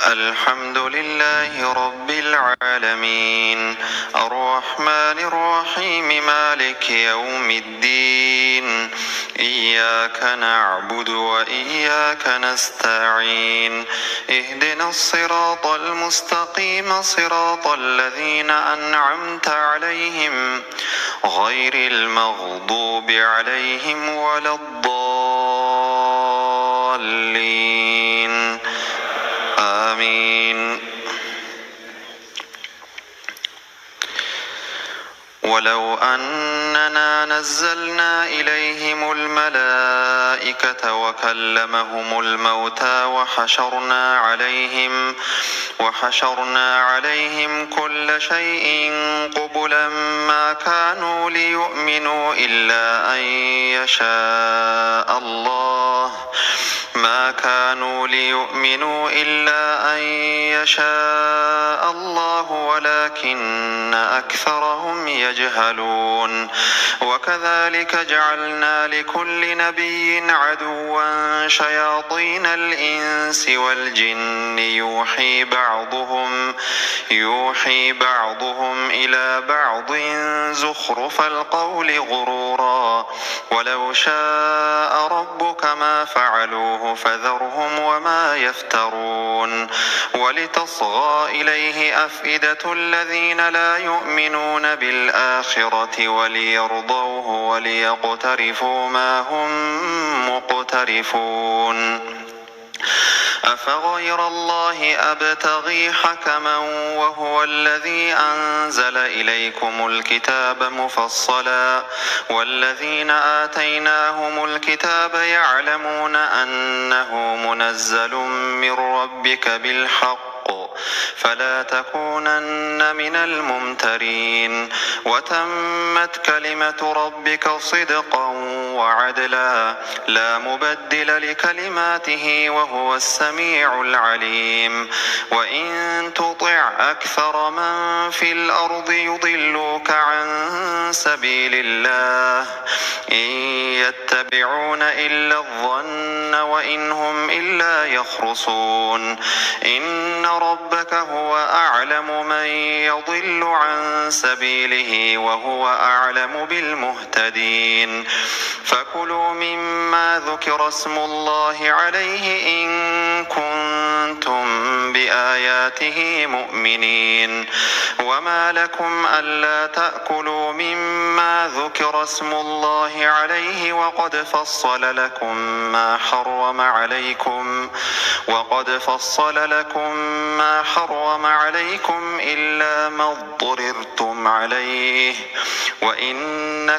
الحمد لله رب العالمين الرحمن الرحيم مالك يوم الدين إياك نعبد وإياك نستعين اهدنا الصراط المستقيم صراط الذين أنعمت عليهم غير المغضوب عليهم ولا الضالين آمين. ولو أننا نزلنا إليهم الملائكة وكلمهم الموتى وحشرنا عليهم كل شيء قبلا ما كانوا ليؤمنوا إلا أن يشاء الله ولكن أكثرهم يجهلون. وكذلك جعلنا لكل نبي عدوا شياطين الإنس والجن يوحي بعضهم إلى بعض زخرف القول غرورا ولو شاء ربك ما فعلوه فذرهم وما يفترون. ولتصغى إليه أفئدة الذين لا يؤمنون بالآخرة وليرضوه وليقترفوا ما هم مقترفون. أفغير الله أبتغي حكما وهو الذي أنزل إليكم الكتاب مفصلا والذين آتيناهم الكتاب يعلمون أنه منزل من ربك بالحق فلا تكونن من الممترين. وتمت كلمة ربك صدقا وعدلا لا مبدل لكلماته وهو السميع العليم. وإن تطع أكثر من في الأرض يضلوك عن سبيل الله إن يتبعون إلا الظن وإن هم إلا يخرصون. إن ربك هو أعلم من يضل عن سبيله وهو أعلم بالمهتدين. فكلوا مما ذكر اسم الله عليه إن كنتم بآياته مؤمنين. وما لكم ألا تأكلوا مما ذكر اسم الله عليه وقد فصل لكم ما حرم عليكم إلا ما اضطررتم عليه وإن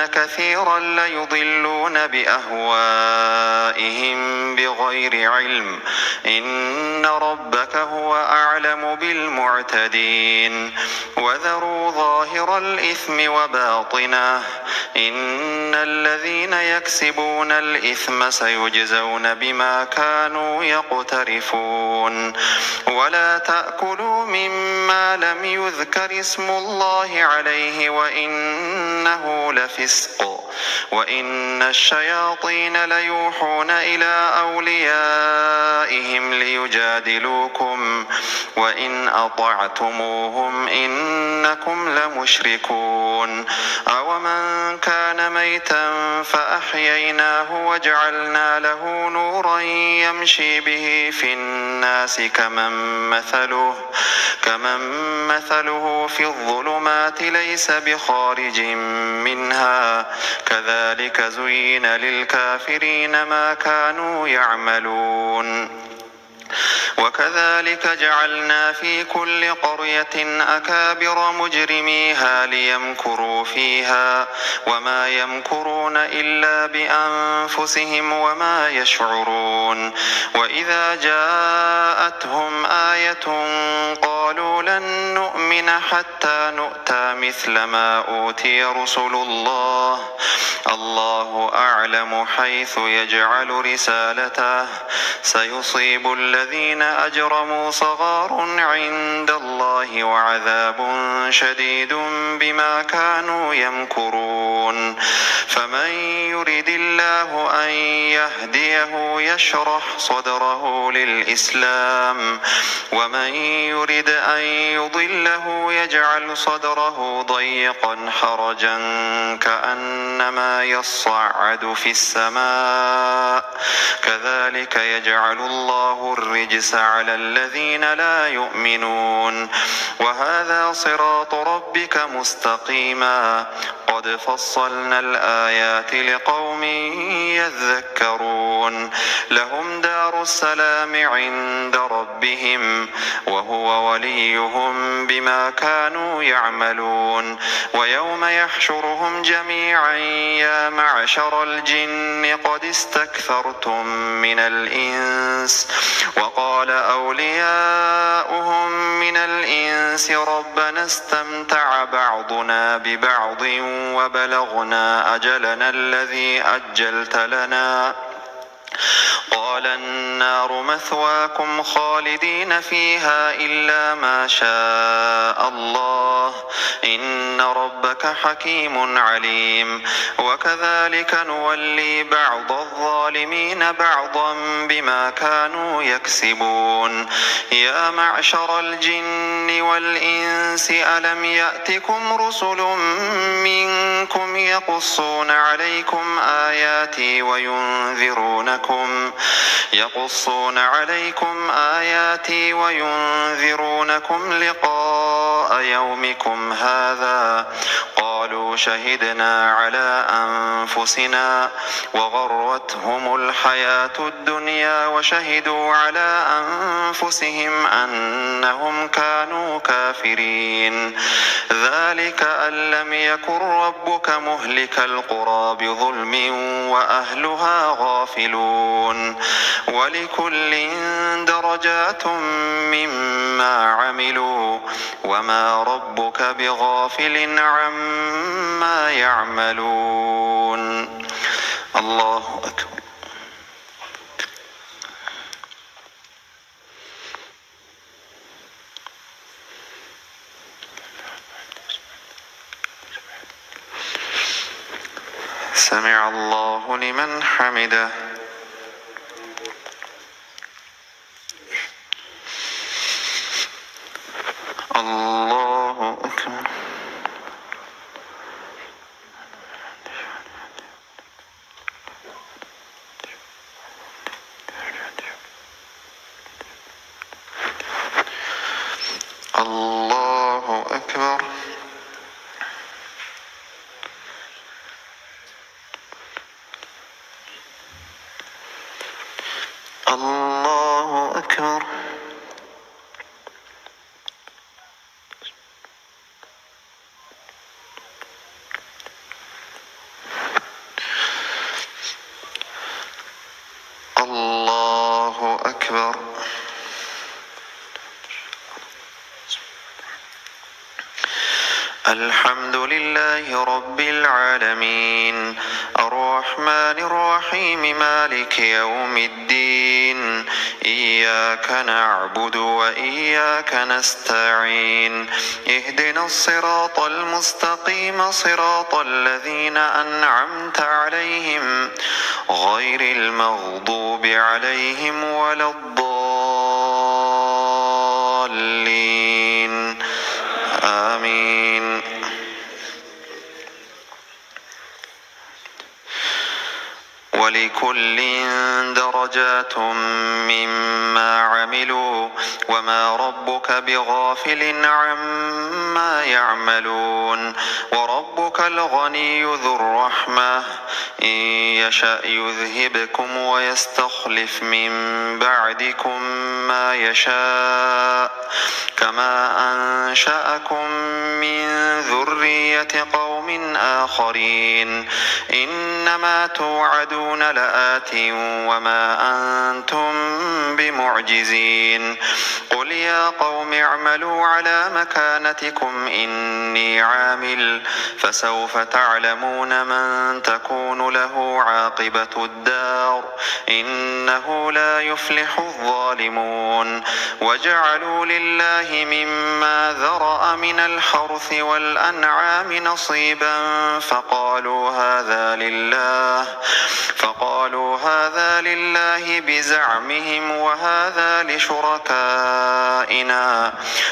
كثيرا ليضلون بأهوائهم بغير علم. إن ربك هو أعلم بالمعتدين. وذروا ظاهر الإثم وباطنه إن الذين يكسبون الإثم سيجزون بما كانوا يقترفون. ولا تأكلوا مما لم يذكر اسم الله عليه وإنه لفسق وإن الشياطين ليوحون إلى أوليائهم ليجادلوكم وإن أطعتموهم إنكم لمشركون. أومن كان ميتا فأحييناه وجعلنا له نورا يمشي به في الناس كمن مثله في الظلمات ليس بخارج منها كذلك زين للكافرين ما كانوا يعملون. وكذلك جعلنا في كل قرية أكابر مجرميها ليمكروا فيها وما يمكرون إلا بأنفسهم وما يشعرون. وإذا جاءتهم آية قالوا لن نؤمن حتى نؤتى مثل ما أوتي رسل الله أعلم حيث يجعل رسالته سيصيب الذين أجرموا صغار عند الله وعذاب شديد بما كانوا يمكرون فمن يرد الله أن يهديه يشرح صدره للإسلام ومن يرد أن يضله يجعل صدره ضيقا حرجا كأنما يصعد في السماء كذلك يجعل الله الرجس على الذين لا يؤمنون وهذا صراط ربك مستقيما قد فصلنا الآيات لقوم يذكرون لهم دار السلام عند ربهم وهو وليهم بما كانوا يعملون ويوم يحشرهم جميعا يا معشر الجن قد استكثرتم من الإنس وقال أولياؤهم من الإنس ربنا استمتع بعضنا ببعض وبلغنا أجلنا الذي أجلت لنا قال النار مثواكم خالدين فيها إلا ما شاء الله إن ربك حكيم عليم وكذلك نولي بعض الظالمين بعضا بما كانوا يكسبون يا معشر الجن والإنس ألم يأتكم رسل منكم يقصون عليكم آياتي وينذرونكم لقاء يومكم هذا قالوا شهدنا على أنفسنا وغرتهم الحياة الدنيا وشهدوا على أنفسهم أنهم كانوا كافرين ذلك أن لم يكن ربك مهلك القرى بظلم وأهلها غافلون ولكل درجات مما عملوا وما ربك بغافل عما يعملون الله أكبر سمع الله لمن حمده الله أكبر الله أكبر الله أكبر الله أكبر الحمد لله رب العالمين الرحمن الرحيم مالك يوم الدين إياك نعبد وإياك نستعين اهدنا الصراط المستقيم صراط الذين أنعمت عليهم غير المغضوب عليهم ولا الضالين آمين ولكل درجات مما عملوا وما ربك بغافل عما يعملون وربك الغني ذو الرحمة إن يشأ يذهبكم ويستخلف من بعدكم ما يشاء كما أنشأكم من ذرية قوم آخرين إنما توعدون لآت وما أنتم بمعجزين قل يا قوم اعملوا على مكانتكم إني عامل فسوف تعلمون من تكون له عاقبة الدار إنه لا يفلح الظالمون وجعلوا لله مما ذرأ من الحرث والأنعام نصيبا فقالوا هذا لله بزعمهم وهذا لشركائنا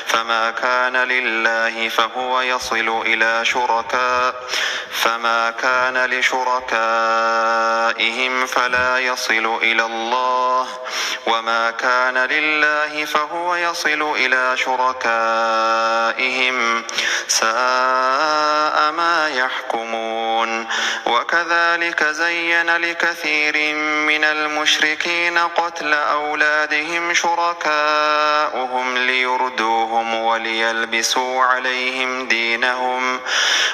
فما كان لشركائهم فلا يصل إلى الله وما كان لله فهو يصل إلى شركائهم ساء ما يحكمون وكذلك زين لكثير من المشركين قتل أولادهم شركاؤهم ليردوهم وليلبسوا عليهم دينهم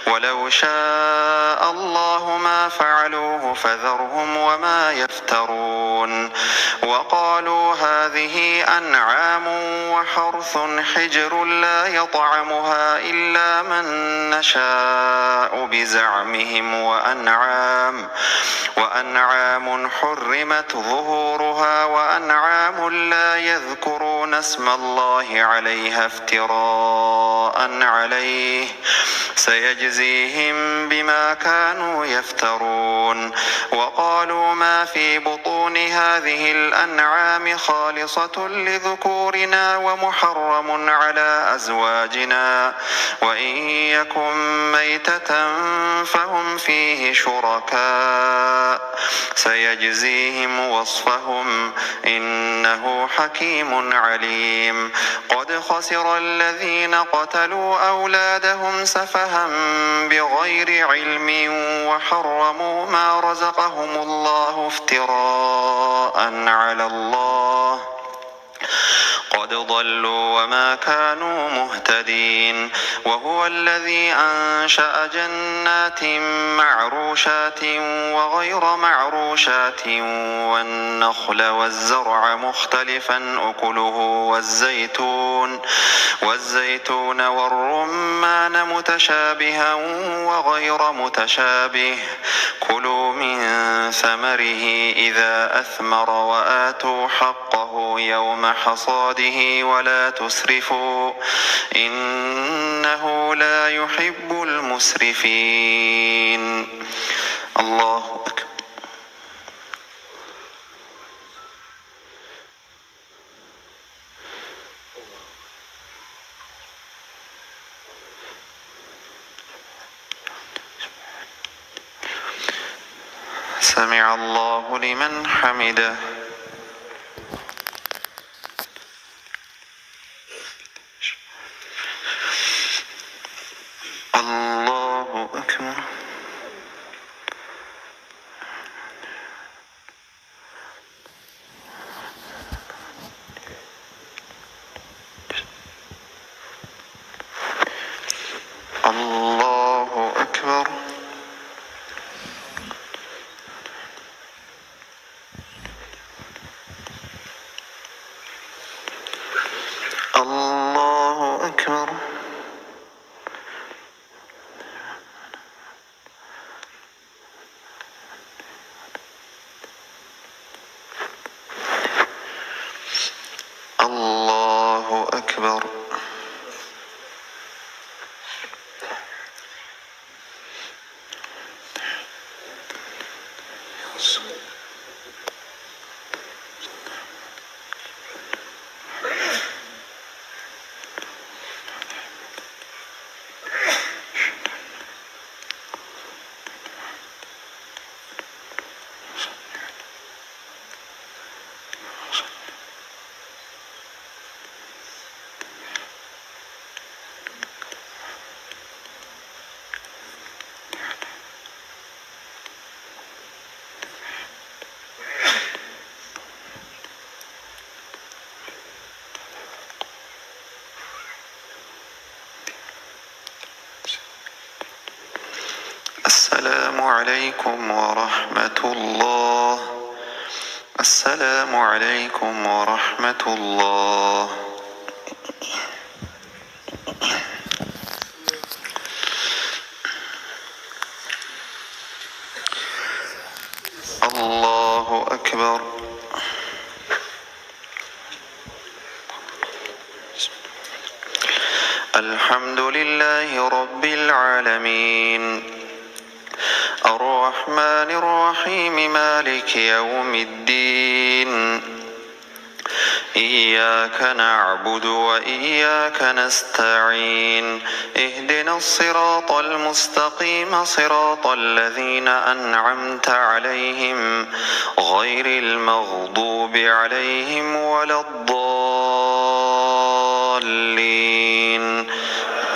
ولو شاء الله ما فعلوه فذرهم وما يفترون وقالوا هذه أنعام وحرث حجر لا يطعمها إلا من نشاء بزعمهم وأنعام حرمت ظهورها وأنعام لا يذكرون اسم الله عليها افتراء عليه سيجزيهم بما كانوا يفترون وقالوا ما في بطون هذه الأنعام خالصة لذكورنا ومحرم على أزواجنا وإن يكن ميتة فهم فيه شركاء سيجزيهم وصفهم إنه حكيم عليم قد خسر الذين قتلوا أولادهم سفها بغير علم وحرموا ما رزقهم الله افتراء على الله قد ضلوا وما كانوا مهتدين وهو الذي أنشأ جنات معروشات وغير معروشات والنخل والزرع مختلفا أكله والزيتون والرمان متشابها وغير متشابه كلوا من ثمره إذا أثمر وآتوا حقه يوم حصاده ولا تسرفوا إنه لا يحب المسرفين الله أكبر سمع الله لمن حمده الله أكبر الله أكبر عليكم ورحمة الله. السلام عليكم ورحمة الله. الله أكبر. الحمد لله رب العالمين، الرحمن الرحيم، مالك يوم الدين. إياك نعبد وإياك نستعين، اهدنا الصراط المستقيم، صراط الذين أنعمت عليهم غير المغضوب عليهم ولا الضالين.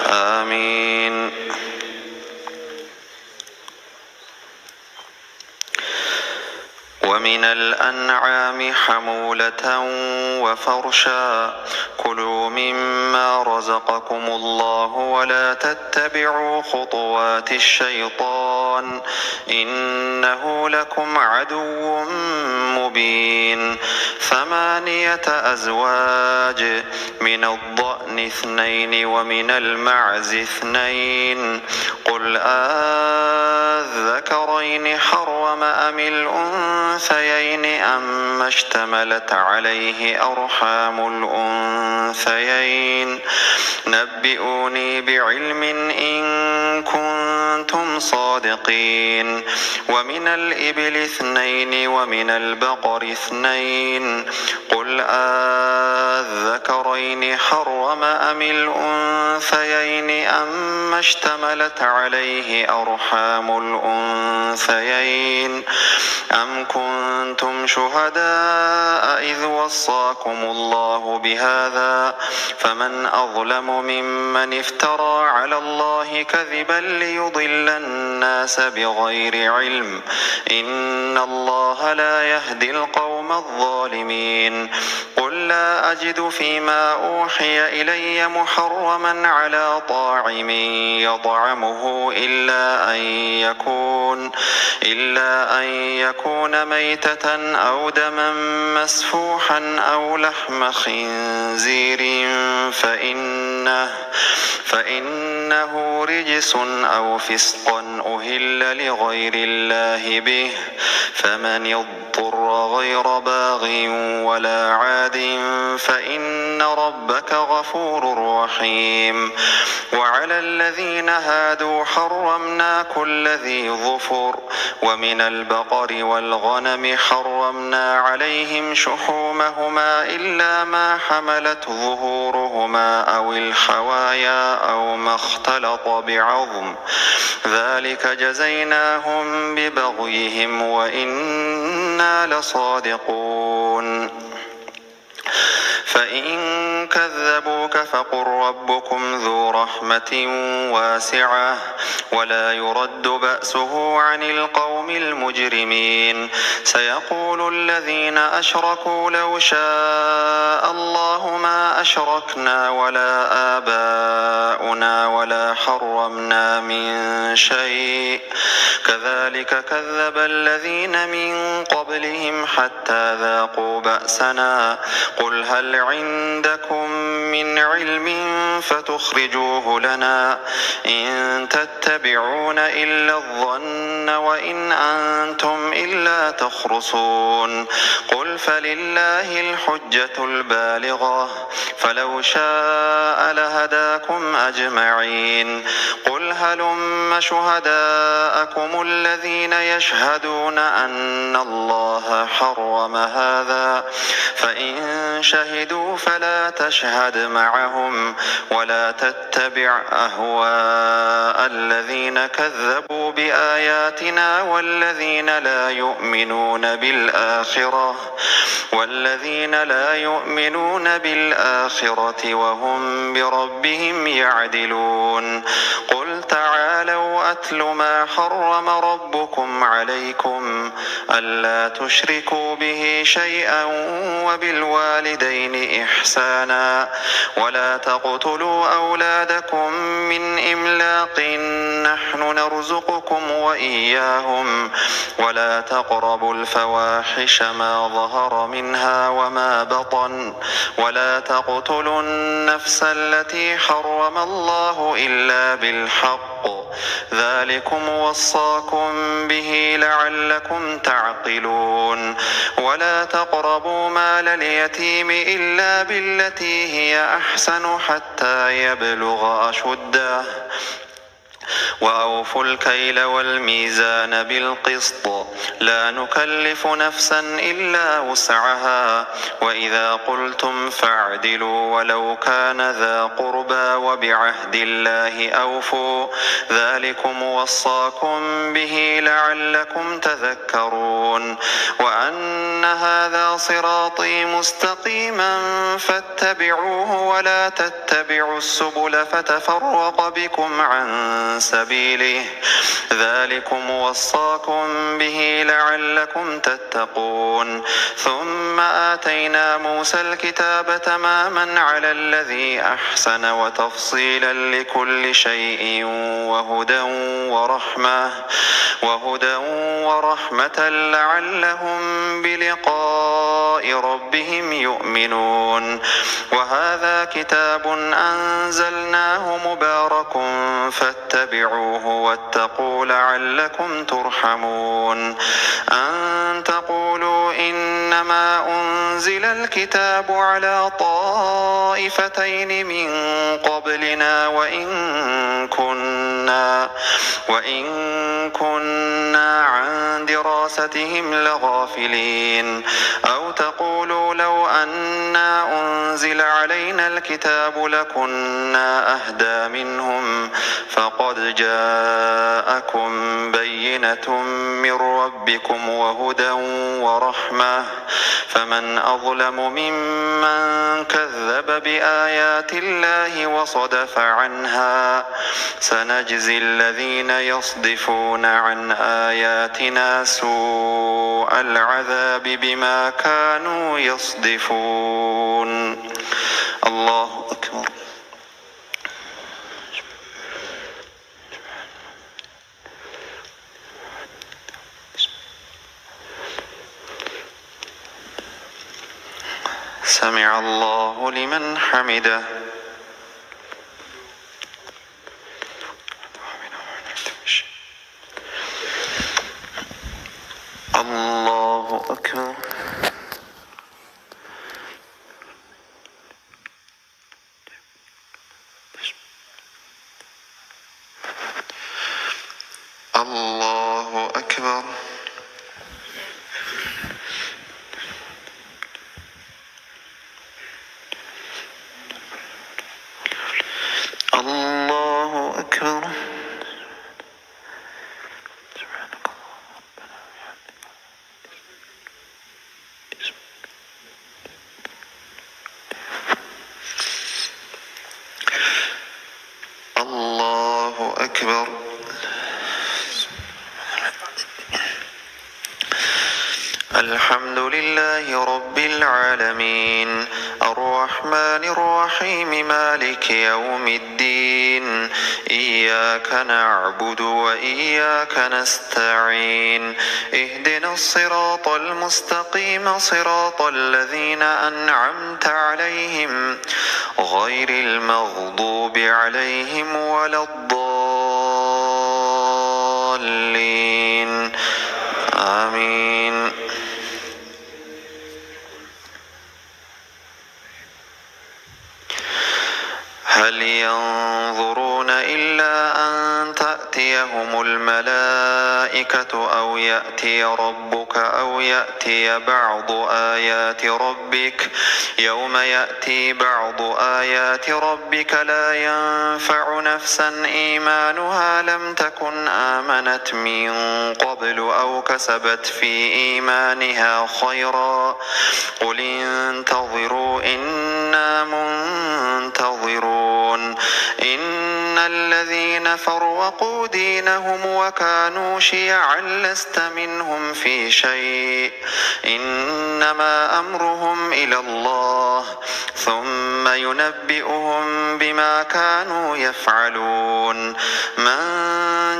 آمين. ومن الأنعام حمولة وفرشا، كلوا مما رزقكم الله ولا تتبعوا خطوات الشيطان، إنه لكم عدو مبين. 8 أزواج، من الضأن 2 ومن المعز 2، قل أذكرين حرم أم الأنثيين أما اشتملت عليه أرحام الأنثيين، نبئوني بعلم إن كنتم صادقين. ومن الإبل 2 ومن البقر 2، قل أذكرين حرم أم الأنثيين أما اشتملت عليه أرحام الأنثيين، أم كنتم شهداء إذ وصاكم الله بهذا، فمن أظلم ممن افترى على الله كذبا ليضل الناس بغير علم، إن الله لا يهدي القوم الظالمين. قل لا أجد فيما أوحي إلي محرما على طاعم يطعمه إلا أن يكون ميتة أو دما مسفوحا أو لحم خنزير فإنه رجس أو فسقا أهل لغير الله به، فمن اضطر غير باغ ولا عاد فإن ربك غفور رحيم. وعلى الذين هادوا حرمنا كل ذي ظفر، ومن البقر والغنم حرمنا عليهم شحومهما إلا ما حملت ظهورهما أو الحوايا أو ما اختلط بعظم، ذلك جزيناهم ببغيهم وإنا لصادقون. فإن كذبوك فقل ربكم ذو رحمة واسعة ولا يرد بأسه عن القوم المجرمين. سيقول الذين أشركوا لو شاء الله ما أشركنا ولا آباؤنا ولا حرمنا من شيء، كذلك كذب الذين من قبلهم حتى ذاقوا بأسنا. قل هل عندكم من علم فتخرجوه لنا، إن تتبعون إلا الظن وإن أنتم إلا تخرصون. قل فلله الحجة البالغة، فلو شاء لهداكم أجمعين. قل هلم شهداءكم الذين يشهدون أن الله حرم هذا، فإن شهدوا فلا تشهد معهم ولا تتبع أهواء الذين كذبوا بآياتنا والذين لا يؤمنون بالآخرة وهم بربهم يعدلون. قل تعالوا أتل ما حرم ربكم عليكم ألا تشركوا به شيئا وبالوالدين إحسانا ولا تقتلوا أولادكم من إملاق نحن نرزقكم وإياهم ولا تقربوا الفواحش ما ظهر منها وما بطن ولا تقتلوا النفس التي حرم الله إلا بالحق ذلكم وصاكم به لعلكم تعقلون ولا تقربوا مال اليتيم إلا بالتي هي أحسن حتى يبلغ أشده وأوفوا الكيل والميزان بالقسط لا نكلف نفسا إلا وسعها وإذا قلتم فاعدلوا ولو كان ذا قربى وبعهد الله أوفوا ذلكم وصاكم به لعلكم تذكرون وأن هذا صراطي مستقيما فاتبعوه ولا تتبعوا السبل فتفرق بكم عن سبيله ذلكم وصاكم به لعلكم تتقون ثم آتينا موسى الكتاب تماما على الذي أحسن وتفصيلا لكل شيء وهدى ورحمة لعلهم بلقاء ربهم يؤمنون وهذا كتاب أنزلناه مبارك فاتبعوه واتقوا لعلكم ترحمون أن تقولوا إنما أنزل الكتاب على طائفتين من قبلنا وإن كنا عن دراستهم لغافلين أو تقولوا لو أنا أنزل علينا الكتاب لكنا أهدى منهم فقد جاءكم بينة من ربكم وهدى ورحمة فمن أظلم ممن كذب بآيات الله وصدف عنها سنجزي الذين يصدفون عن آياتنا سوء العذاب بما كانوا يصدفون الله أكبر سمع الله لمن حمده الله أكبر الله أكبر الله أكبر الله أكبر الحمد لله رب العالمين الرحمن الرحيم مالك يوم الدين إياك نعبد وإياك نستعين اهدنا الصراط المستقيم صراط الذين أنعمت عليهم غير المغضوب عليهم ولا الضالين آمين هل ينظرون إلا أن تأتيهم الملائكة أو يأتي ربك أو يأتي بعض آيات ربك يوم يأتي بعض آيات ربك لا ينفع نفسا إيمانها لم تكن آمنت من قبل أو كسبت في إيمانها خيرا قل انتظروا إنا منتظرون إن الذين فرقوا دينهم وكانوا شيعا لست منهم في شيء إنما أمرهم إلى الله ثم ينبئهم بما كانوا يفعلون من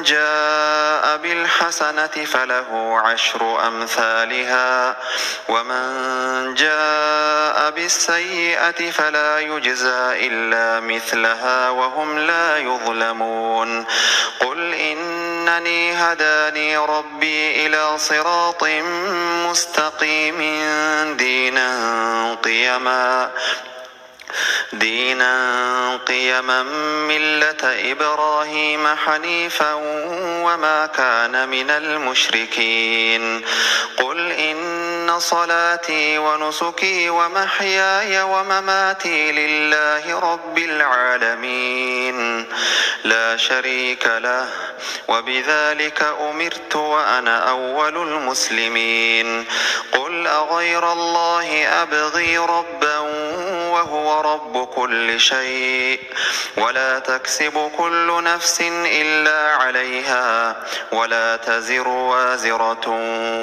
جاء بالحسنة فله عشر أمثالها ومن جاء بالسيئة فلا يجزى إلا مثلها وهم لا يظلمون قل إنني هداني ربي إلى صراط مستقيم دينا قيما ملة إبراهيم حنيفا وما كان من المشركين قل إن صلاتي ونسكي ومحياي ومماتي لله رب العالمين لا شريك له وبذلك أمرت وأنا أول المسلمين قل أغير الله أبغي ربا وهو رب كل شيء ولا تكسب كل نفس إلا عليها ولا تزر وازرة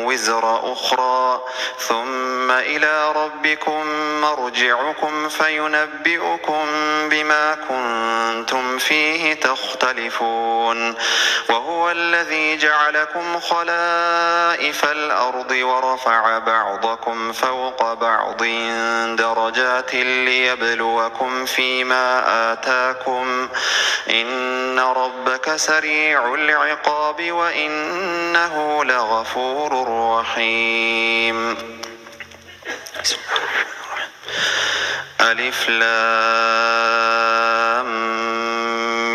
وزر أخرى ثم إلى ربكم مرجعكم فينبئكم بما كنتم فيه تختلفون وهو الذي جعلكم خلائف الأرض ورفع بعضكم فوق بعض درجات ليبلوكم فيما آتاكم إن ربك سريع العقاب وإنه لغفور رحيم ألف لام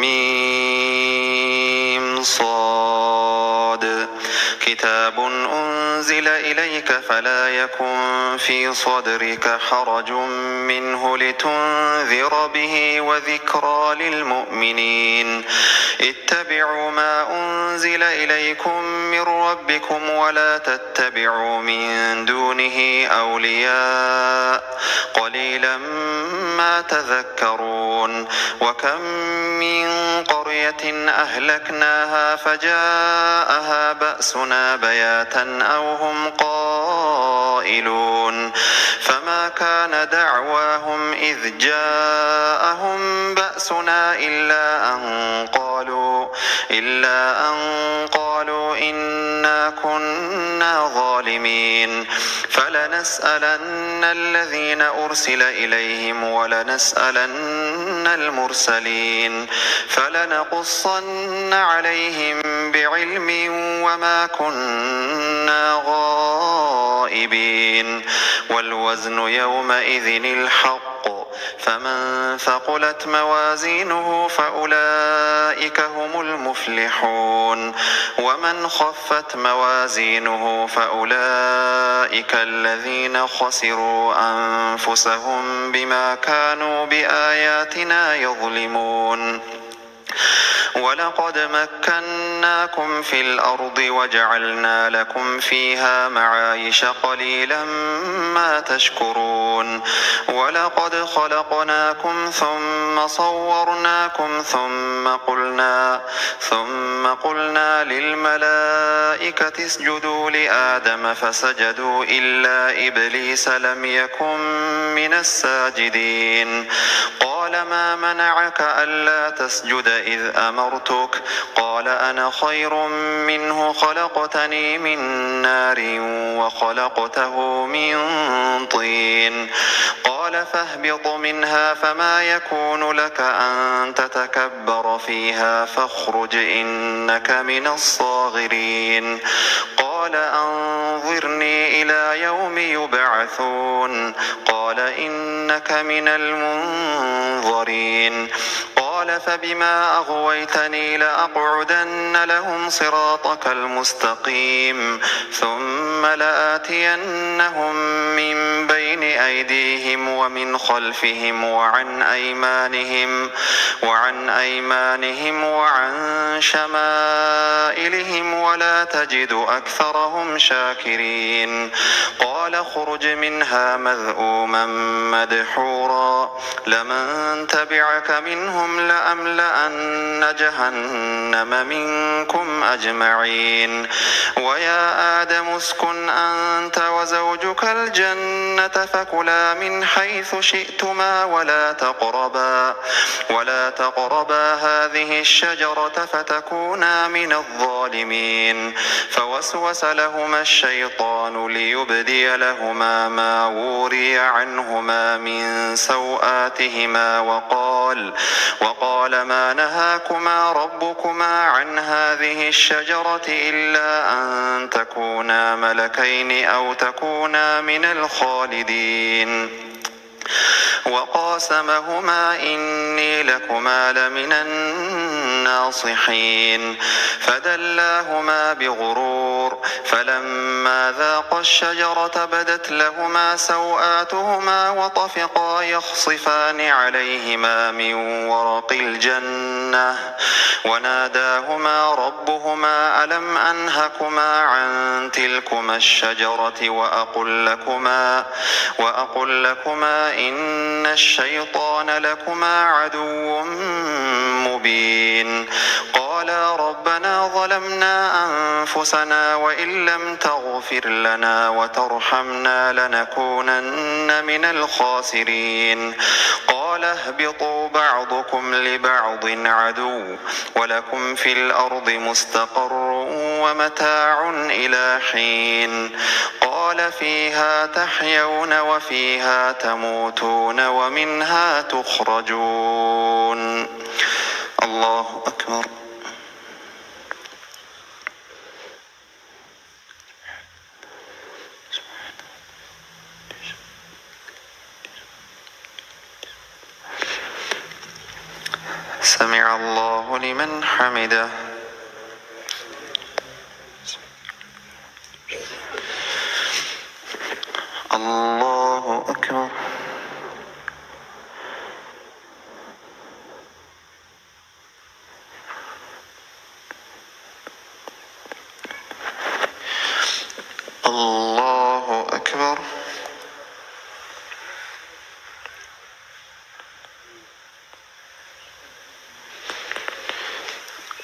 ميم صاد كتاب أنزل إليك فلا يكن في صدرك حرج منه لتنذر به وذكرى للمؤمنين اتبعوا ما أنزل إليكم من ربكم ولا تتبعوا من دونه أولياء قليلا ما تذكرون وكم من قرية أهلكناها فجاءها بأسنا بياتا أو هم قائلون فما كان دعواهم إذ جاءهم بأسنا إلا أن قالوا إنا كنا ظالمين فلنسألن الذين أرسل إليهم ولنسألن المرسلين فلنقصن عليهم بعلم وما كنا غائبين والوزن يومئذ الحق فمن ثقلت موازينه فأولئك هم المفلحون ومن خفت موازينه فأولئك الذين خسروا أنفسهم بما كانوا بآياتنا يظلمون ولقد مكناكم في الأرض وجعلنا لكم فيها معايش قليلا ما تشكرون ولقد خلقناكم ثم صورناكم ثم قلنا للملائكة اسجدوا لآدم فسجدوا إلا إبليس لم يكن من الساجدين قال ما منعك ألا تسجد إذ أمرتك قال أنا خير منه خلقتني من نار وخلقته من طين قال فاهبط منها فما يكون لك أن تتكبر فيها فاخرج إنك من الصاغرين قال أنظرني إلى يوم يبعثون قال إنك من المنظرين قال فبما أغويتني لأقعدن لهم صراطك المستقيم ثم لآتينهم من بين أيديهم ومن خلفهم وعن أيمانهم وعن شمائلهم ولا تجد أكثرهم شاكرين قال قال اخرج منها مذءوما مدحورا لمن تبعك منهم لأملأن جهنم منكم أجمعين ويا آدم اسكن أنت وزوجك الجنة فكلا من حيث شئتما ولا تقربا هذه الشجرة فتكونا من الظالمين فوسوس لهما الشيطان ليبدي لهما ما وري عنهما من سوآتهما وقال ما نهاكما ربكما عن هذه الشجرة إلا أن تكونا ملكين أو تكونا من الخالدين وقاسمهما إني لكما لمن الناصحين فدلاهما بغرور فلما ذاقا الشجرة بدت لهما سوآتهما وطفقا يخصفان عليهما من ورق الجنة وناداهما ربهما ألم أنهكما عن تلكما الشجرة وأقل لكما إن الشيطان لكما عدو مبين قالا ربنا ظلمنا أنفسنا وإن لم تغفر لنا وترحمنا لنكونن من الخاسرين قال اهبطوا بعضكم لبعض عدو ولكم في الأرض مستقر ومتاع إلى حين قال فيها تحيون وفيها تموتون ومنها تخرجون الله أكبر سمع الله لمن حمده الله أكبر الله أكبر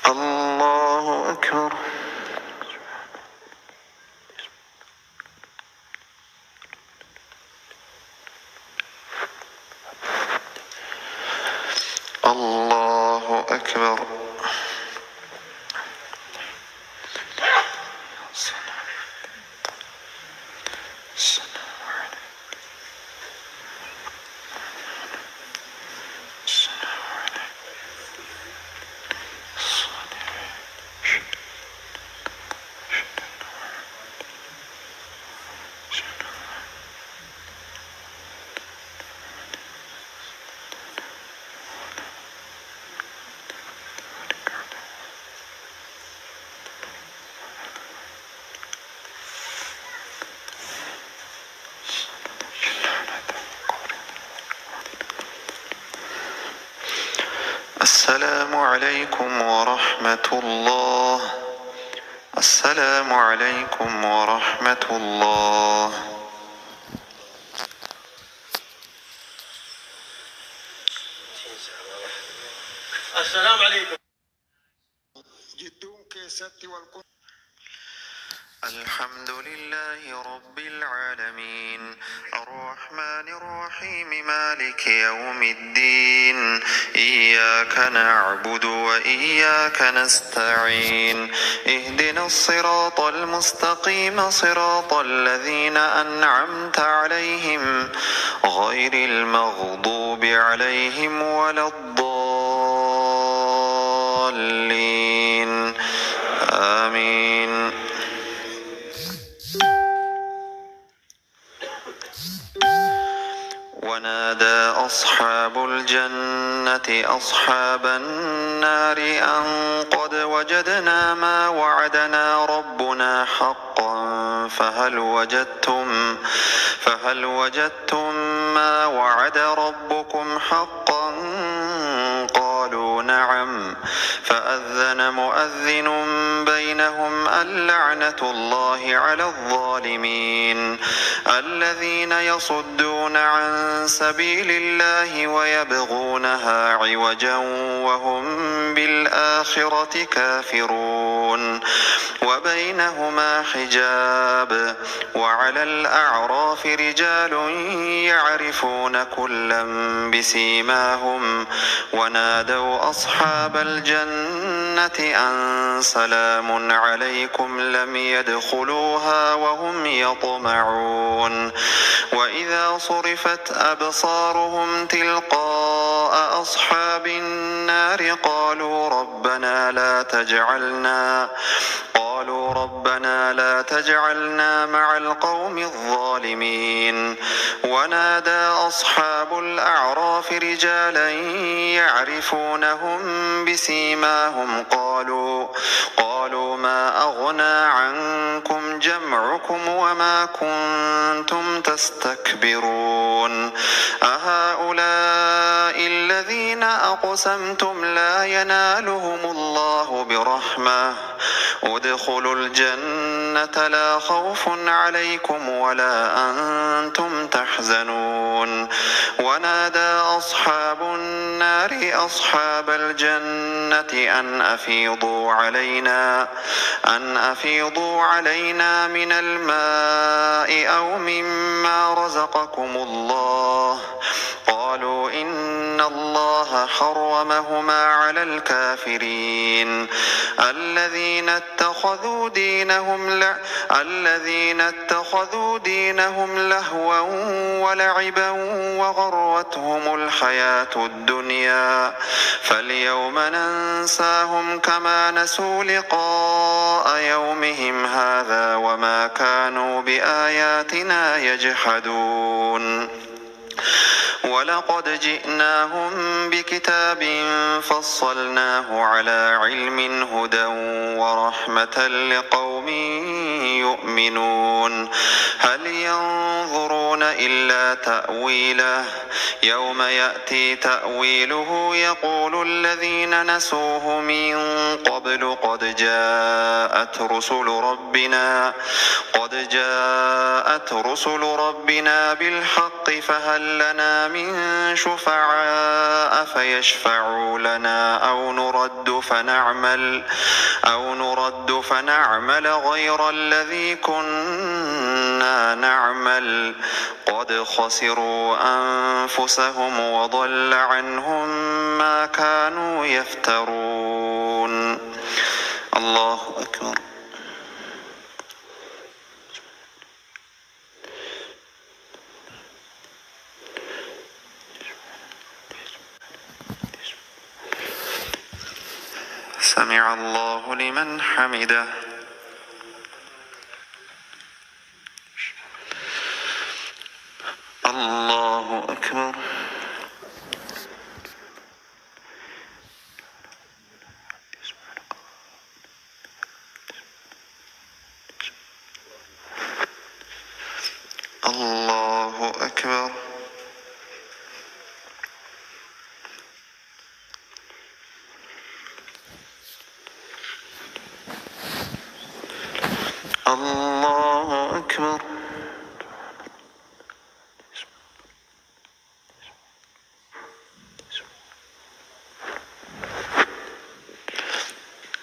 الله أكبر الله أكبر السلام عليكم ورحمة الله السلام عليكم ورحمة الله السلام عليكم الحمد لله رب العالمين الرحمن الرحيم مالك يوم الدين إياك نعبد وإياك نستعين اهدنا الصراط المستقيم صراط الذين أنعمت عليهم غير المغضوب عليهم ولا الضالين آمين ونادى أصحاب الجنة أصحاب النار أن قد وجدنا ما وعدنا ربنا حقا فهل وجدتم ما وعد ربكم حقا قالوا نعم فأذن مؤذن بينهم اللعنة الله على الظالمين الذين يصدون عن سبيل الله ويبغونها عوجا وهم بالآخرة كافرون وبينهما حجاب وعلى الأعراف رجال يعرفون كلا بسيماهم ونادوا أصحاب الجنة أن سلام عليكم لم يدخلوها وهم يطمعون وإذا صرفت أبصارهم تلقاء أصحاب النار قالوا ربنا لا تجعلنا مع القوم الظالمين ونادى أصحاب الأعراف رجالا يعرفونهم بسيماهم قالوا ما أغنى عنكم جمعكم وما كنتم تستكبرون أهؤلاء الذين أقسمتم لا ينالهم الله برحمة ادخلوا الجنة لا خوف عليكم ولا أنتم تحزنون ونادى أصحاب النار أصحاب الجنة أن أفيضوا علينا من الماء أو مما رزقكم الله قالوا إن الله حرمهما على الكافرين الذين اتخذوا دينهم لهوا ولعبا وغرتهم الحياة الدنيا فاليوم ننساهم كما نسوا لقاء يومهم هذا وما كانوا بآياتنا يجحدون ولقد جئناهم بكتاب فصلناه على علم هدى ورحمة لقوم يؤمنون هل ينظرون إلا تأويله يوم يأتي تأويله يقول الذين نسوه من قبل قد جاءت رسل ربنا بالحق فهل لنا من شفعاء فيشفعوا لنا أو نرد فنعمل غير الذي كنا نعمل قد خسروا أنفسهم وضل عنهم ما كانوا يفترون الله أكبر سمع الله لمن حمده الله أكبر الله أكبر الله أكبر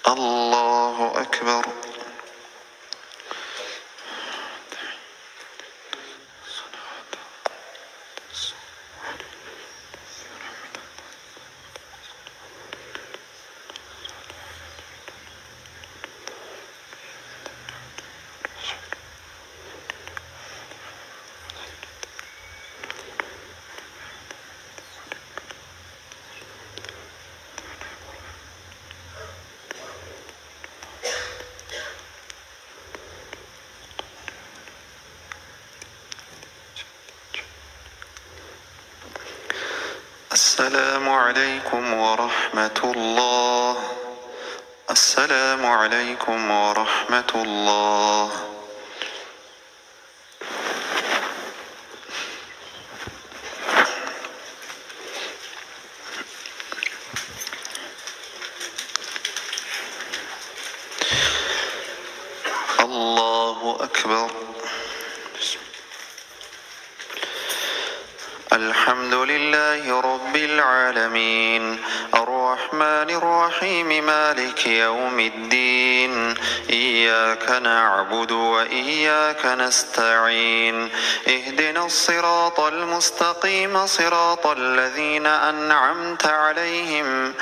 الله أكبر السلام عليكم ورحمة الله. السلام عليكم ورحمة الله. الحمد لله رب العالمين الرحمن الرحيم مالك يوم الدين إياك نعبد وإياك نستعين اهدنا الصراط المستقيم صراط الذين أنعمت عليهم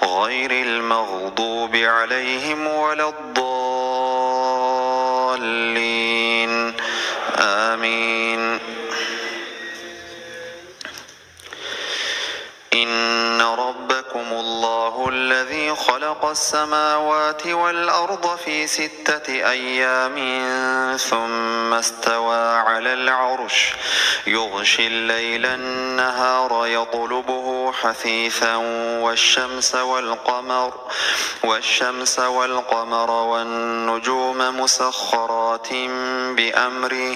غير المغضوب عليهم ولا الضالين آمين. إن ربكم الله الذي خلق السماوات والأرض في 6 أيام ثم استوى على العرش يغشي الليل النهار يطلبه حثيثا والشمس والقمر والنجوم مسخرات بأمره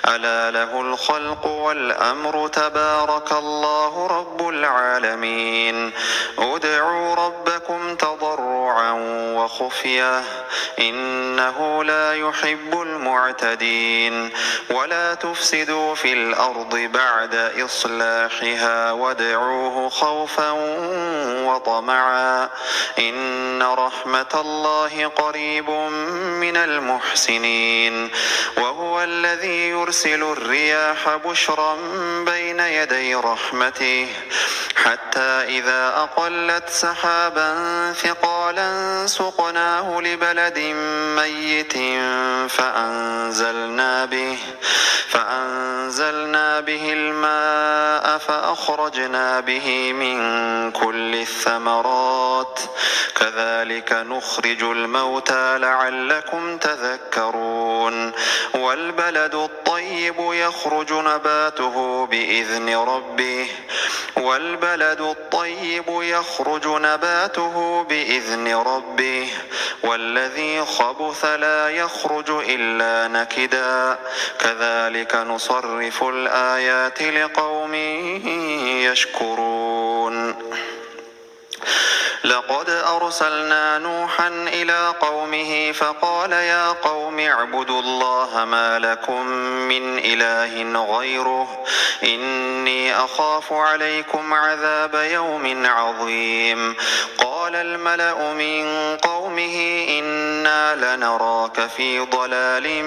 ألا له الخلق والأمر تبارك الله رب العالمين. ادعوا ربكم تضرعا وخفية إنه لا يحب المعتدين ولا تفسدوا في الأرض بعد إصلاحها وادعوه خوفا وطمعا إن رحمة الله قريب من المحسنين. وهو الذي يرسل الرياح بشرا بين يدي رحمته حتى إذا أقلت سحابا ثقالا سقناه لبلد ميت فأنزلنا به الماء فأخرجنا به من كل الثمرات كذلك نخرج الموتى لعلكم تذكرون. والبلد الطيب يخرج نباته بإذن ربه والذي خبث لا يخرج إلا نكدا كذلك نصرف الآيات لقوم يشكرون. لقد أرسلنا نوحا إلى قومه فقال يا قوم اعبدوا الله ما لكم من إله غيره إني أخاف عليكم عذاب يوم عظيم. قال الملأ من قومه إنا لنراك في ضلال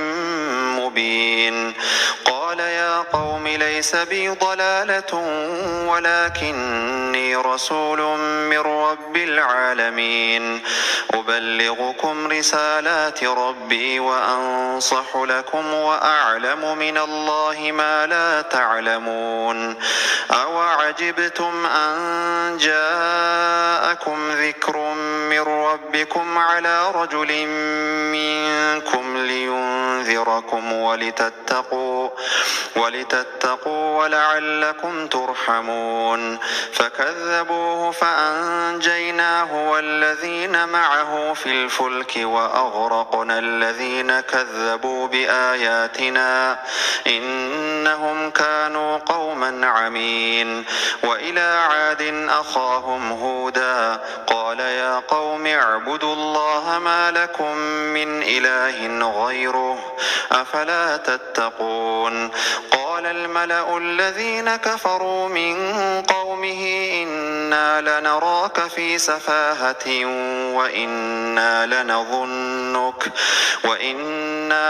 مبين. قال يا قوم ليس بي ضلالة ولكني رسول من رب العالمين أبلغكم رسالات ربي وأنصح لكم وأعلم من الله ما لا تعلمون. أوعجبتم أن جاءكم ذكر من ربكم على رجل منكم لينذركم ولتتقوا ولعلكم ترحمون. فكذبوه فأنجيناه والذين معه في الفلك وأغرقنا الذين كذبوا بآياتنا إنهم كانوا قوما عمين. وإلى عاد أخاهم هودا قال يا قوم اعبدوا الله ما لكم من إله غيره أفلا تتقون. قال الملأ الذين كفروا من قومه إنا لنراك في سفاهة وإنا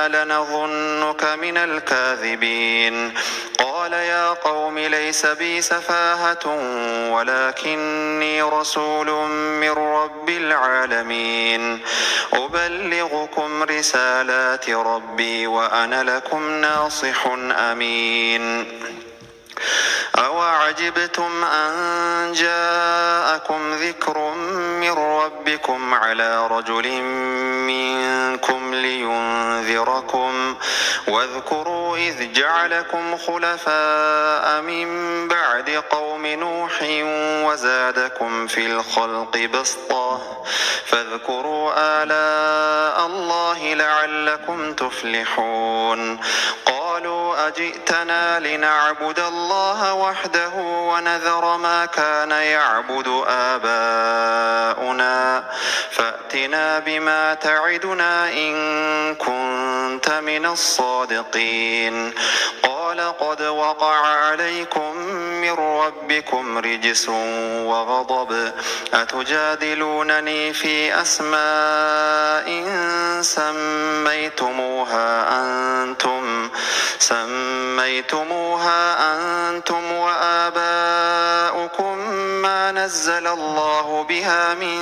لنظنك من الكاذبين. قال يا قوم ليس بي سفاهة ولكني رسول من رب العالمين أبلغكم رسالات ربي وأنا لكم ناصح أمين. أوعجبتم أن جاءكم ذكر من ربكم على رجل منكم لينذركم واذكروا إذ جعلكم خلفاء من بعد قوم نوح وزادكم في الخلق بسطة فاذكروا آلاء الله لعلكم تفلحون. قالوا أجئتنا لنعبد الله وحده ونذر ما كان يعبد آباؤنا فأتنا بما تعدنا إن كنت من الصادقين قال قد وقع عليكم من ربكم رجس وغضب أتجادلونني في أسماء سميتموها أنتم وآباؤكم ما نزل الله بها من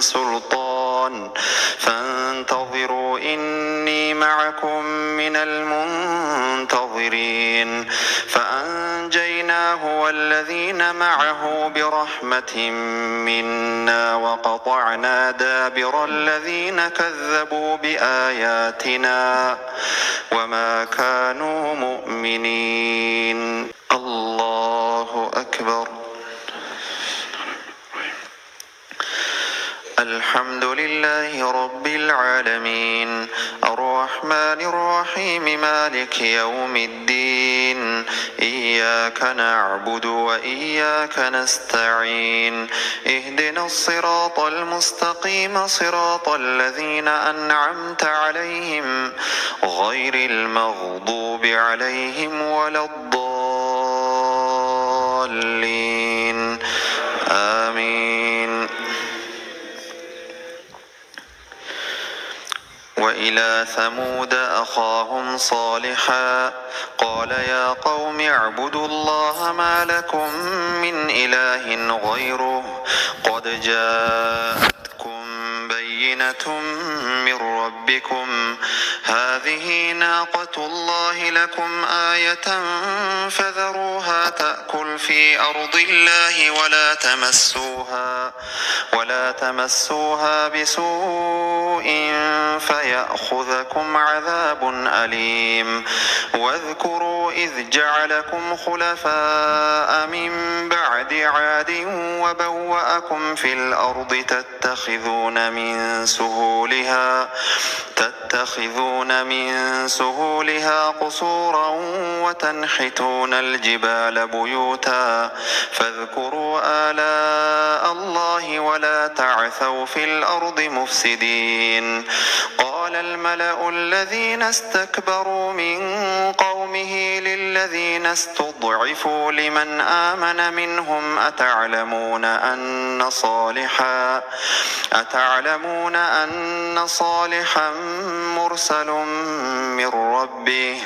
سلطان فانتظروا إني معكم من المنتظرين فأنجيناه والذين معه برحمة منا وقطعنا دابر الذين كذبوا بآياتنا وما كانوا مؤمنين الله أكبر الحمد لله رب العالمين الرحمن الرحيم مالك يوم الدين إياك نعبد وإياك نستعين اهدنا الصراط المستقيم صراط الذين أنعمت عليهم غير المغضوب عليهم ولا الضالين آمين وإلى ثمود أخاهم صالحا قال يا قوم اعبدوا الله ما لكم من إله غيره قد جاءتكم بينة من ربكم هذه ناقة الله لكم آية فذروها تأكل في أرض الله ولا تمسوها بسوء فيأخذكم عذاب أليم واذكروا إذ جعلكم خلفاء من بعد عاد وبوأكم في الأرض تتخذون من سهولها قصورا وتنحتون الجبال بيوتا فاذكروا آلاء الله ولا تعثوا في الأرض مفسدين قال الملأ الذين استكبروا من قومه للذين استضعفوا لمن آمن منهم أتعلمون أن صالحا مرسل من ربه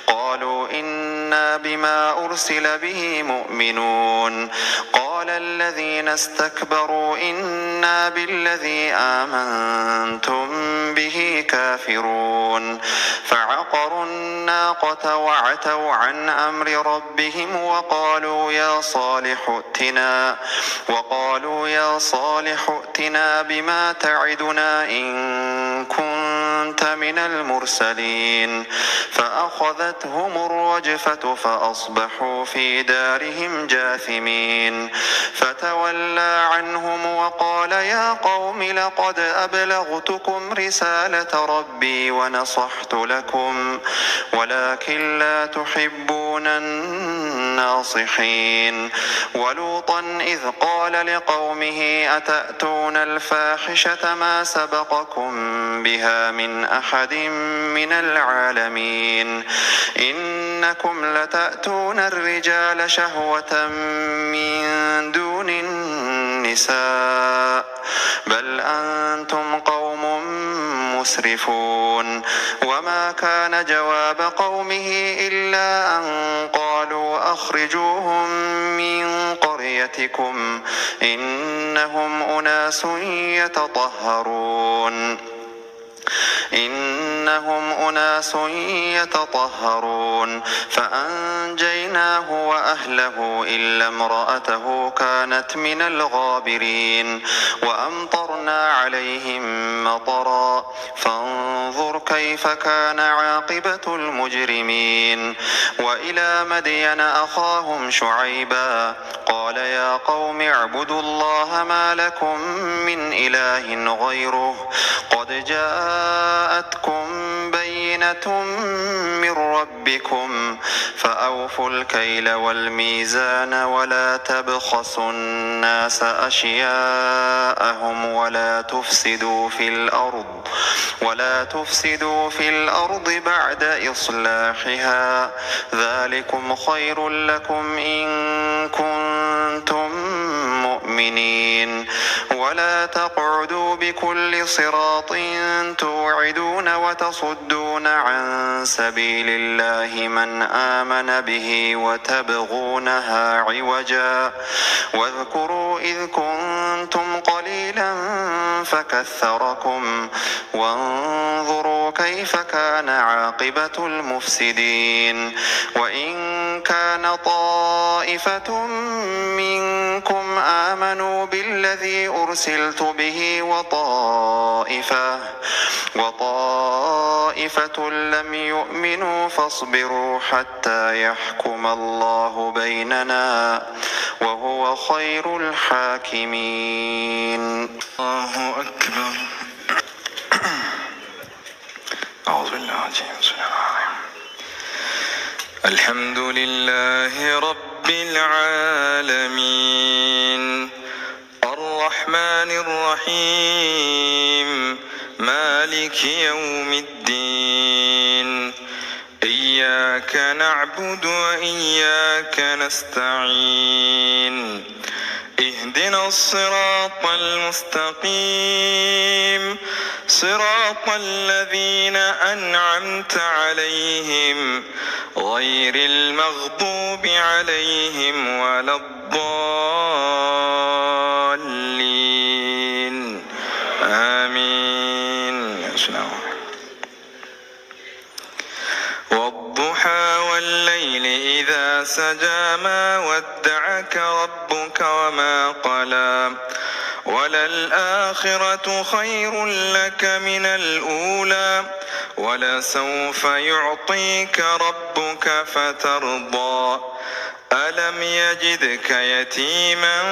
قالوا إنا بما أرسل به مؤمنون قال الذين استكبروا إنا بالذي آمنتم به كافرون فعقروا الناقة وعتوا عن أمر ربهم وقالوا يا صالح ائتنا بما تعدنا إن كنت من المرسلين فأخذتهم الرجفة فأصبحوا في دارهم جاثمين فتولى عنهم وقال يا قوم لقد أبلغتكم رسالة ربي ونصحت لكم ولكن لا تحبون الناصحين ولوطا إذ قال لقومه أتأتون الفاحشة ما سبقكم بها من أحد من العالمين إنكم لتأتون الرجال شهوة من دون النساء بل أنتم قوم مسرفون وما كان جواب قومه إلا أن قالوا أخرجوهم من قريتكم إنهم أناس يتطهرون فأنجيناه وأهله إلا امرأته كانت من الغابرين وأمطرنا عليهم مطرا فانظر كيف كان عاقبة المجرمين وإلى مدين أخاهم شعيبا قال يا قوم اعبدوا الله ما لكم من إله غيره قد جاءتكم بينة بينة من ربكم فأوفوا الكيل والميزان ولا تبخسوا الناس أشياءهم ولا تفسدوا في الأرض بعد إصلاحها ذلكم خير لكم إن كنتم مؤمنين ولا تقعدوا بكل صراط توعدون وتصدون عن سبيل الله من آمن به وتبغونها عوجا واذكروا إذ كنتم قليلا فكثركم وانظروا كيف كان عاقبة المفسدين وإن كان طائفة منكم آمنوا بالذي أرسلت به وطائفة لم يؤمنوا فاصبروا حتى يحكم الله بيننا وهو خير الحاكمين. الله أكبر. أعوذ بالله الحمد لله رب العالمين الرحمن الرحيم مالك يوم الدين إياك نعبد وإياك نستعين اهدنا الصراط المستقيم صراط الذين أنعمت عليهم غير المغضوب عليهم ولا الضالين آمين. والضحى والليل إذا سجى ما ودعك ربك وما قلى وللآخرة خير لك من الأولى ولسوف يعطيك ربك فترضى ألم يجدك يتيما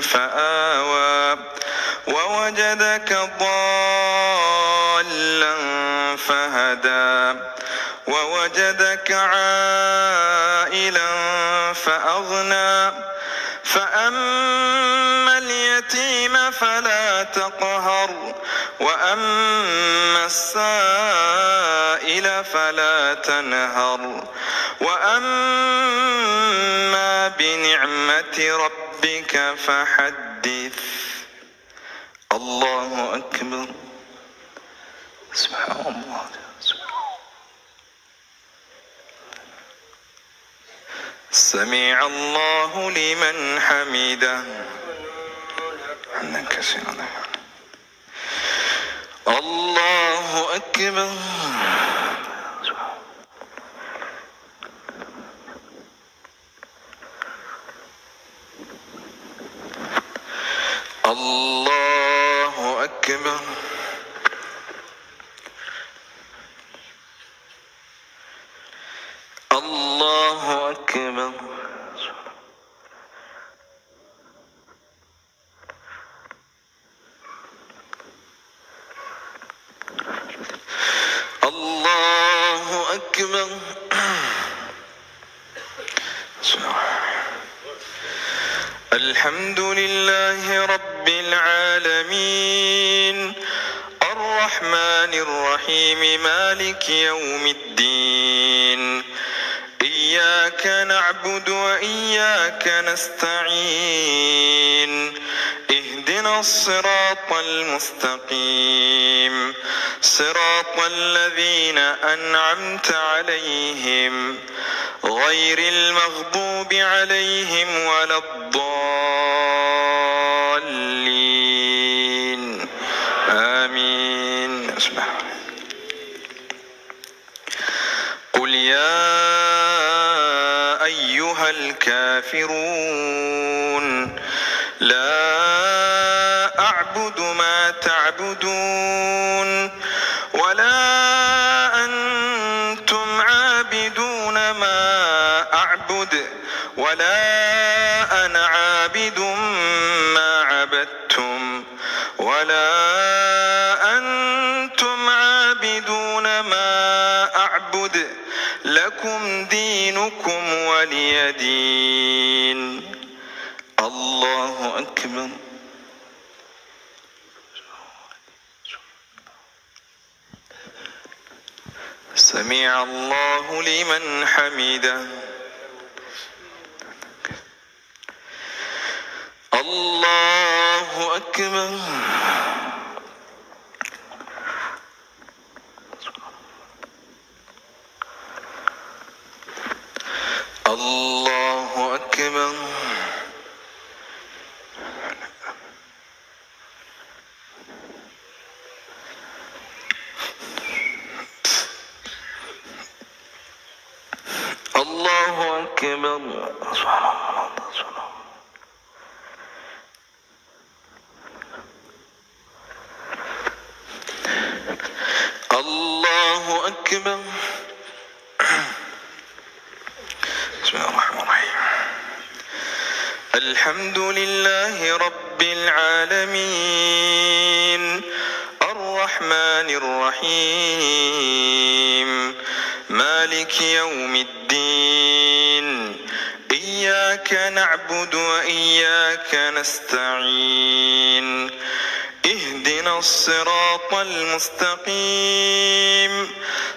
فآوى ووجدك ضالا فهدى ووجدك عائلا فأغنى فأما اليتيم فلا تقهر وأما السائل فلا تنهر وأما بنعمة ربك فحدث. الله أكبر. سبحان الله. سمع الله لمن حمده. الله أكبر. الله أكبر. الله أكبر. الله أكبر. الحمد لله رب العالمين الرحمن الرحيم مالك يوم الدين إياك نعبد وإياك نستعين اهدنا الصراط المستقيم صراط الذين أنعمت عليهم غير المغضوب عليهم ولا الضالين آمين. قل يا أيها الكافرون لا أعبد ما تعبدون ولا أنتم عابدون ما أعبد ولا أنا عابد ما عبدتم ولا أنتم عابدون ما لكم دينكم ولي دين. الله أكبر. سمع الله لمن حمده. الله أكبر. الله أكبر. الله أكبر. الله أكبر. بسم الله الرحمن الرحيم. الحمد لله رب العالمين الرحمن الرحيم مالك يوم الدين. إياك نعبد وإياك نستعين. اهدنا الصراط المستقيم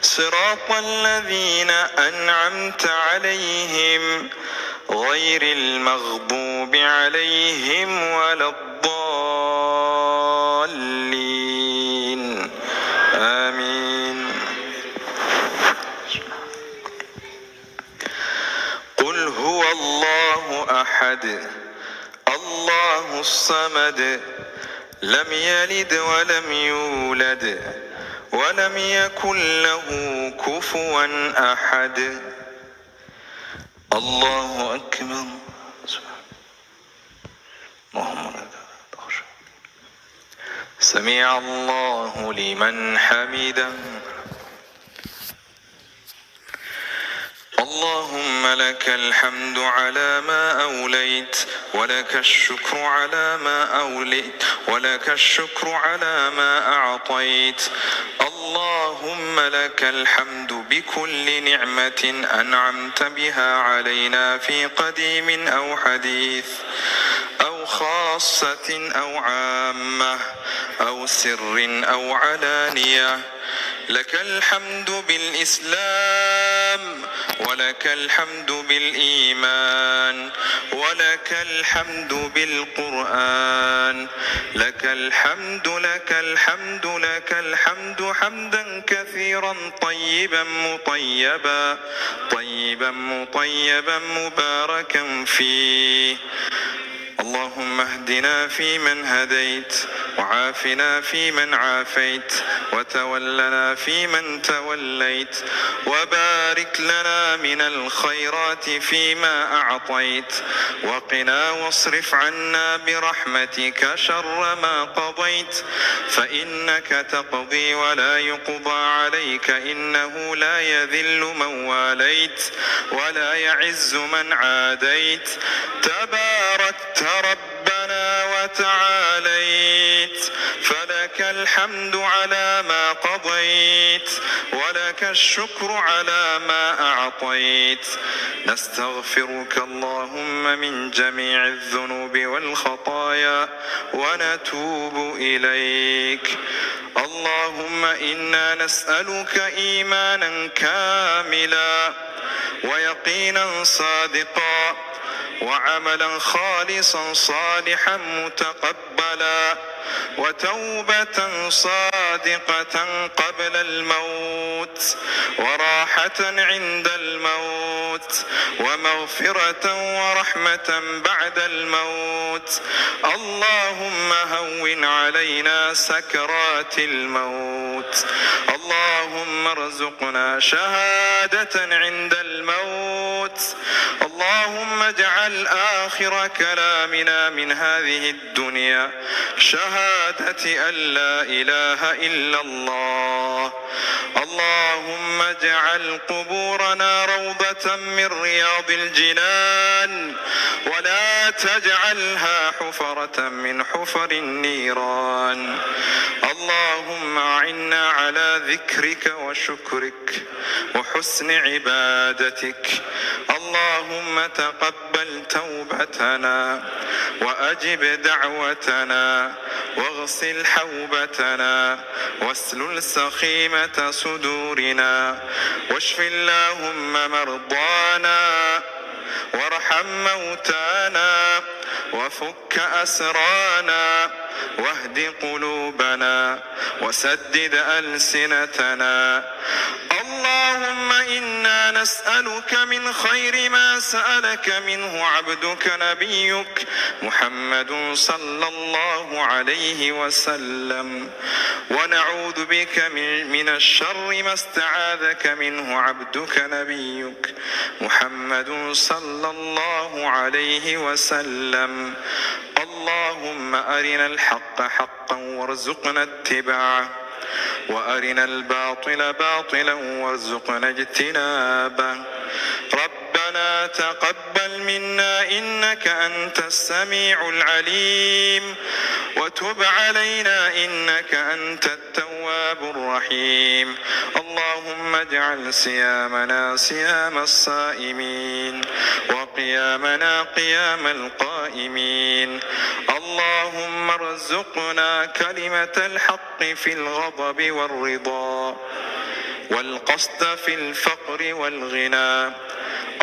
صراط الذين أنعمت عليهم غير المغضوب عليهم ولا الضالين. آمين. قل هو الله أحد الله الصمد لم يلد ولم يولد ولم يكن له كفوا أحد. الله أكبر. سمع الله لمن حمده. اللهم لك الحمد على ما أوليت ولك الشكر على ما أوليت ولك الشكر على ما أعطيت. اللهم لك الحمد بكل نعمة أنعمت بها علينا في قديم أو حديث أو خاصة أو عامة أو سر أو علانية. لك الحمد بالإسلام ولك الحمد بالإيمان ولك الحمد بالقرآن. لك الحمد لك الحمد لك الحمد حمدا كثيرا طيبا مطيبا مباركا فيه. اللهم اهدنا فيمن هديت وعافنا فيمن عافيت وتولنا فيمن توليت وبارك لنا من الخيرات فيما أعطيت وقنا واصرف عنا برحمتك شر ما قضيت فإنك تقضي ولا يقضى عليك إنه لا يذل من واليت ولا يعز من عاديت. تباركت ربنا وتعاليت فلك الحمد على ما قضيت ولك الشكر على ما أعطيت. نستغفرك اللهم من جميع الذنوب والخطايا ونتوب إليك. اللهم إنا نسألك إيمانا كاملا ويقينا صادقا وعملا خالصا صالحا متقبلا وتوبة صادقة قبل الموت وراحة عند الموت ومغفرة ورحمة بعد الموت. اللهم هون علينا سكرات الموت. اللهم ارزقنا شهادة عند الموت. اللهم اجعل آخر كلامنا من هذه الدنيا شهادة أن لا إله إلا الله. اللهم اجعل قبورنا روضة من رياض الجنان ولا تجعلها حفرة من حفر النيران. اللهم أعنا على ذكرك وشكرك وحسن عبادتك. اللهم تقبل توبتنا وأجب دعوتنا واغسل حوبتنا واسلل سخيمة صدورنا واشف اللهم مرضانا وارحم موتانا وفك أسرانا واهد قلوبنا وسدد ألسنتنا. اللهم إنا نسألك من خير ما سألك منه عبدك نبيك محمد صلى الله عليه وسلم، ونعوذ بك من الشر ما استعاذك منه عبدك نبيك محمد صلى الله عليه وسلم. اللهم أرنا الحق حقا وارزقنا اتباعه وأرنا الباطل باطلا وارزقنا اجتنابه. ربنا تقبل منا إنك أنت السميع العليم وتب علينا إنك أنت التواب الرحيم. اللهم اجعل صيامنا صيام الصائمين وقيامنا قيام القائمين. اللهم ارزقنا كلمة الحق في الغضب والرضا والقصد في الفقر والغنى.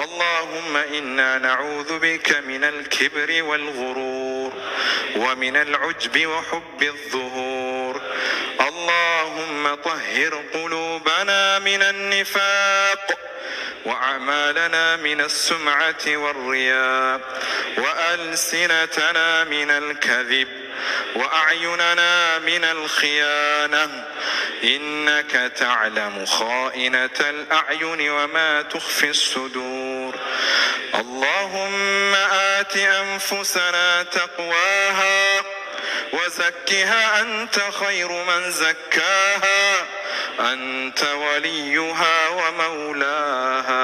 اللهم إنا نعوذ بك من الكبر والغرور ومن العجب وحب الظهور. اللهم طهر قلوبنا من النفاق وأعمالنا من السمعة والرياء وألسنتنا من الكذب وأعيننا من الخيانة. إنك تعلم خائنة الأعين وما تخفي الصدور. اللهم آت أنفسنا تقواها وزكها أنت خير من زكاها أنت وليها ومولاها.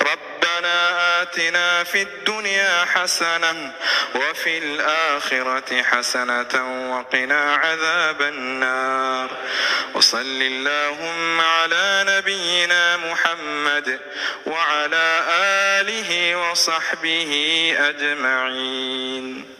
ربنا آتنا في الدنيا حسنة وفي الآخرة حسنة وقنا عذاب النار. وصل اللهم على نبينا محمد وعلى آله وصحبه أجمعين.